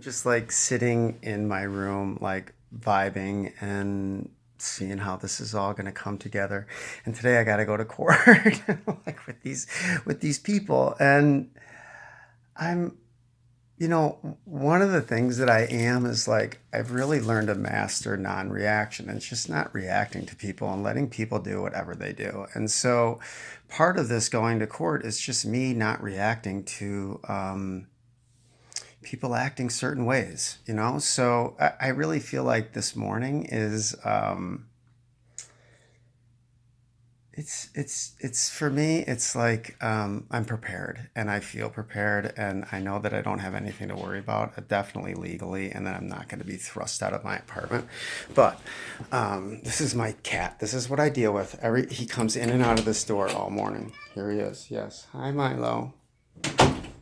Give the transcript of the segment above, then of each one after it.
Just like sitting in my room, like vibing and seeing how this is all going to come together. And today I got to go to court, like with these people. And I'm, one of the things that I am is like I've really learned to master non-reaction. And it's just not reacting to people and letting people do whatever they do. And so part of this going to court is just me not reacting to people acting certain ways, So I really feel like this morning is it's for me. It's like I'm prepared and I feel prepared and I know that I don't have anything to worry about, definitely legally, and that I'm not going to be thrust out of my apartment. But this is my cat. This is what I deal with. He comes in and out of this door all morning. Here he is. Yes. Hi, Milo.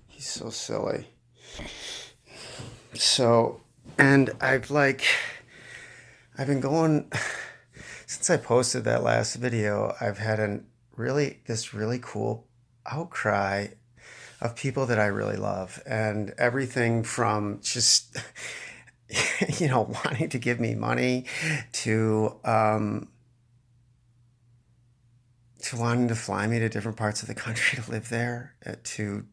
He's so silly. So, and I've been going since I posted that last video. I've had this really cool outcry of people that I really love, and everything from just wanting to give me money to wanting to fly me to different parts of the country to live there, to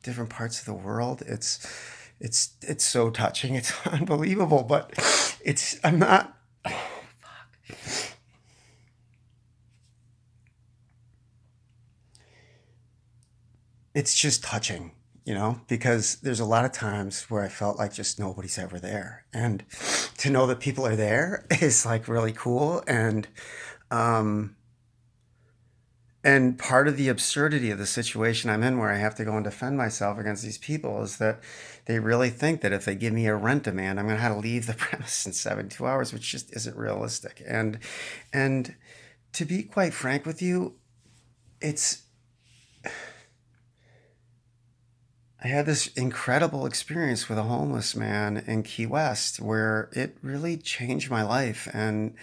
different parts of the world. It's so touching. It's unbelievable, but I'm not. It's just touching, because there's a lot of times where I felt like just nobody's ever there, and to know that people are there is like really cool. Um, and part of the absurdity of the situation I'm in, where I have to go and defend myself against these people, is that they really think that if they give me a rent demand, I'm going to have to leave the premise in 72 hours, which just isn't realistic. And to be quite frank with you, it's I had this incredible experience with a homeless man in Key West where it really changed my life and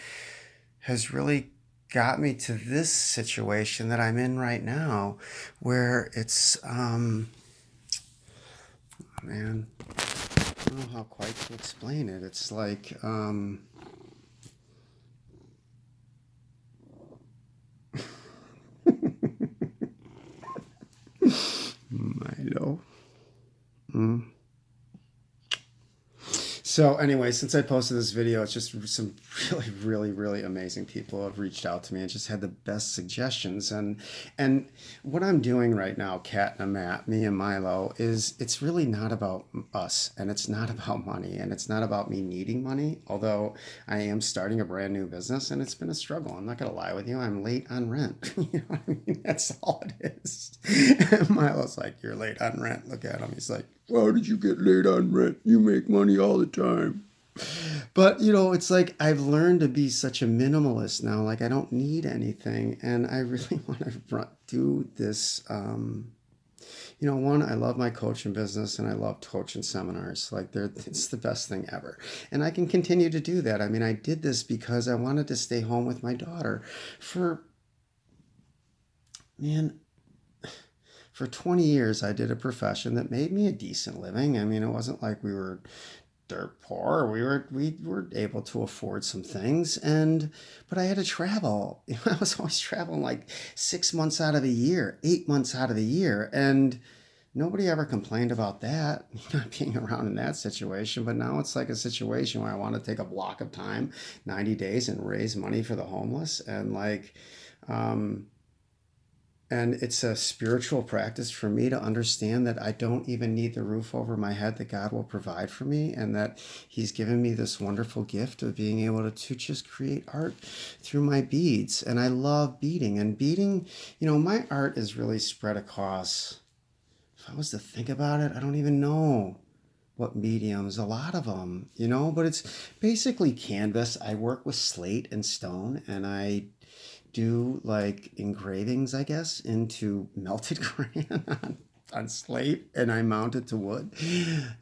has really got me to this situation that I'm in right now, where it's man, I don't know how quite to explain it. It's like Milo. Mm. So anyway, since I posted this video, it's just some really, really, really amazing people have reached out to me and just had the best suggestions. And what I'm doing right now, Kat and Matt, me and Milo, is it's really not about us, and it's not about money, and it's not about me needing money. Although I am starting a brand new business, and it's been a struggle. I'm not gonna lie with you. I'm late on rent. You know what I mean? That's all it is. And Milo's like, "You're late on rent." Look at him. He's like, "How did you get late on rent? You make money all the time." But it's like I've learned to be such a minimalist now. Like I don't need anything, and I really want to do this. One, I love my coaching business, and I love coaching seminars. Like it's the best thing ever, and I can continue to do that. I mean, I did this because I wanted to stay home with my daughter for man. For 20 years, I did a profession that made me a decent living. I mean, it wasn't like we were dirt poor. We were able to afford some things, but I had to travel. I was always traveling like 6 months out of the year, 8 months out of the year, and nobody ever complained about that, not being around in that situation. But now it's like a situation where I want to take a block of time, 90 days, and raise money for the homeless, um, and it's a spiritual practice for me to understand that I don't even need the roof over my head, that God will provide for me, and that He's given me this wonderful gift of being able to just create art through my beads. And I love beading. And beading, my art is really spread across, if I was to think about it, I don't even know what mediums, a lot of them, but it's basically canvas. I work with slate and stone, and I do like engravings, I guess, into melted crayon on slate, and I mount it to wood.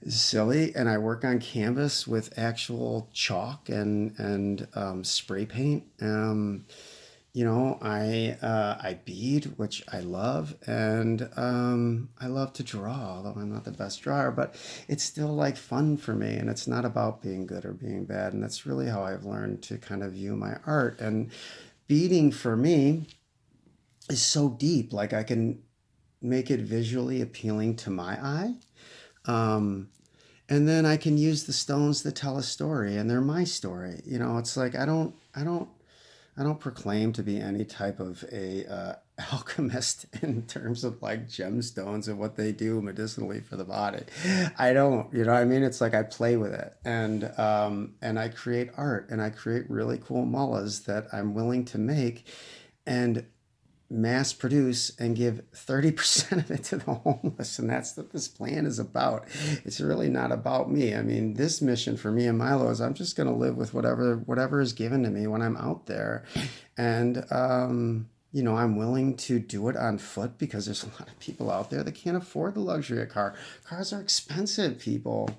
It's silly. And I work on canvas with actual chalk and spray paint. I bead, which I love, and I love to draw, although I'm not the best drawer, but it's still like fun for me, and it's not about being good or being bad, and that's really how I've learned to kind of view my art. And beading for me is so deep, like I can make it visually appealing to my eye. Um, and then I can use the stones to tell a story, and they're my story. It's like I don't proclaim to be any type of a alchemist in terms of like gemstones and what they do medicinally for the body. I don't, you know what I mean? It's like I play with it, and I create art, and I create really cool mullahs that I'm willing to make and mass produce and give 30% of it to the homeless. And that's what this plan is about. It's really not about me. I mean, this mission for me and Milo is I'm just going to live with whatever is given to me when I'm out there. And I'm willing to do it on foot because there's a lot of people out there that can't afford the luxury of car. Cars are expensive, people.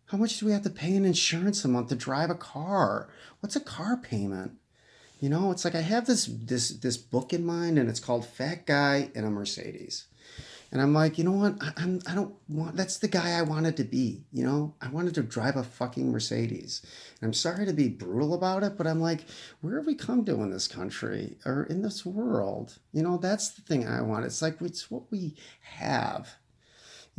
How much do we have to pay in insurance a month to drive a car? What's a car payment? It's like I have this book in mind, and it's called Fat Guy in a Mercedes. And I'm like, you know what? I don't want. That's the guy I wanted to be. I wanted to drive a fucking Mercedes. And I'm sorry to be brutal about it, but I'm like, where have we come to in this country or in this world? That's the thing I want. It's like it's what we have.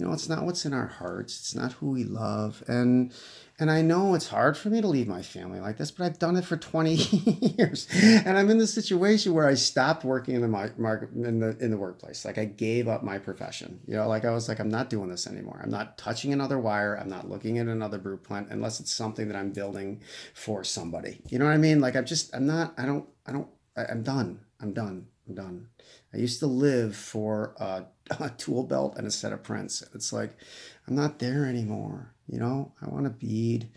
It's not what's in our hearts. It's not who we love. And I know it's hard for me to leave my family like this, but I've done it for 20 years. And I'm in this situation where I stopped working in the market in the workplace. Like I gave up my profession. Like I was like, I'm not doing this anymore. I'm not touching another wire. I'm not looking at another brew plant unless it's something that I'm building for somebody. You know what I mean? Like I'm not, I'm done. I'm done. I'm done. I used to live for a tool belt and a set of prints. It's like, I'm not there anymore. I want to bead,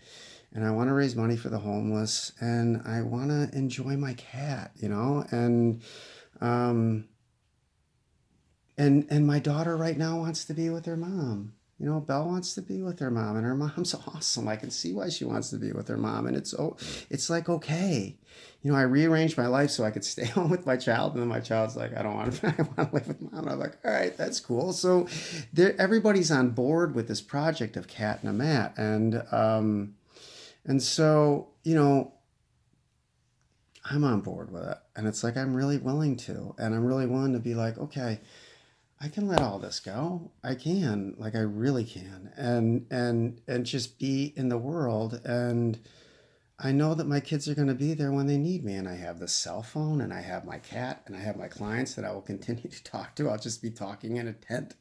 and I want to raise money for the homeless, and I want to enjoy my cat, um, and my daughter right now wants to be with her mom. Belle wants to be with her mom, and her mom's awesome. I can see why she wants to be with her mom, and it's like okay. I rearranged my life so I could stay home with my child, and then my child's like, I don't want to. I want to live with mom. And I'm like, all right, that's cool. So, everybody's on board with this project of Cat and a Mat, and so I'm on board with it, and it's like I'm really willing to, and I'm really willing to be like, okay, I can let all this go. I can, like I really can, and just be in the world. And I know that my kids are going to be there when they need me. And I have the cell phone, and I have my cat, and I have my clients that I will continue to talk to. I'll just be talking in a tent.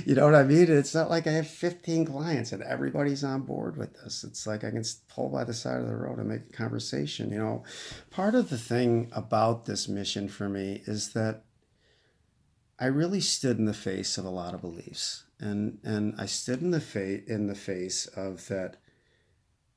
You know what I mean? It's not like I have 15 clients and everybody's on board with this. It's like I can pull by the side of the road and make a conversation. Part of the thing about this mission for me is that I really stood in the face of a lot of beliefs, and I stood in the face of that.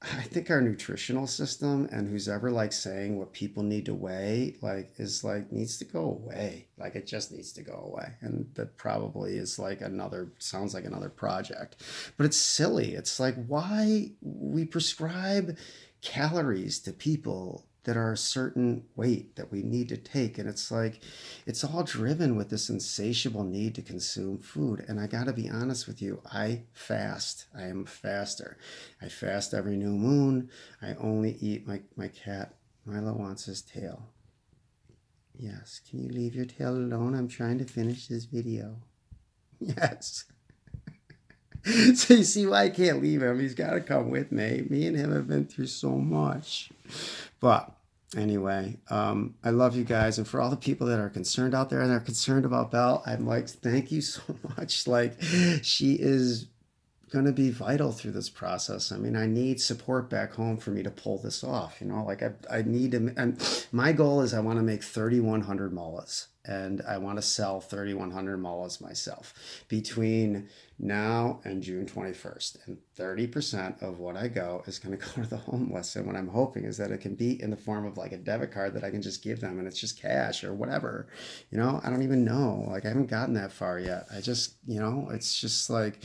I think our nutritional system and who's ever like saying what people need to weigh like is like needs to go away. Like it just needs to go away, and that probably is like another sounds like another project, but it's silly. It's like why we prescribe calories to people that are a certain weight that we need to take. And it's like, it's all driven with this insatiable need to consume food. And I got to be honest with you, I fast. I am a faster. I fast every new moon. I only eat my cat. Milo wants his tail. Yes, can you leave your tail alone? I'm trying to finish this video. Yes. So you see why I can't leave him. He's got to come with me. Me and him have been through so much. But anyway, I love you guys. And for all the people that are concerned out there and are concerned about Belle, I'm like, thank you so much. Like, she is going to be vital through this process. I mean, I need support back home for me to pull this off. Like I need to, and my goal is I want to make 3,100 mullahs, and I want to sell 3,100 mullahs myself between now and June 21st. And 30% of what I go is going to go to the homeless. And what I'm hoping is that it can be in the form of like a debit card that I can just give them, and it's just cash or whatever. I don't even know. Like, I haven't gotten that far yet. It's just like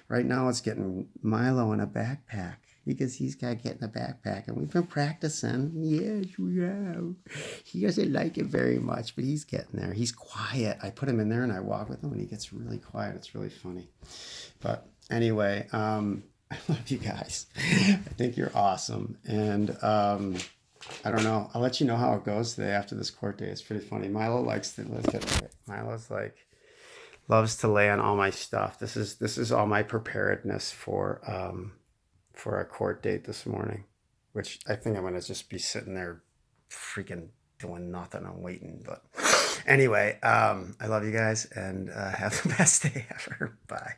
right now it's getting Milo in a backpack. because he's got to get in the backpack, and we've been practicing. Yes, we have. He doesn't like it very much, but he's getting there. He's quiet. I put him in there and I walk with him, and he gets really quiet. It's really funny. But anyway, I love you guys. I think you're awesome, and I don't know. I'll let you know how it goes today after this court day. It's pretty funny. Milo likes to. Let's get it right. Milo's like loves to lay on all my stuff. This is all my preparedness for a court date this morning, which I think I'm gonna just be sitting there, freaking doing nothing. I'm waiting, but anyway, I love you guys and have the best day ever. Bye.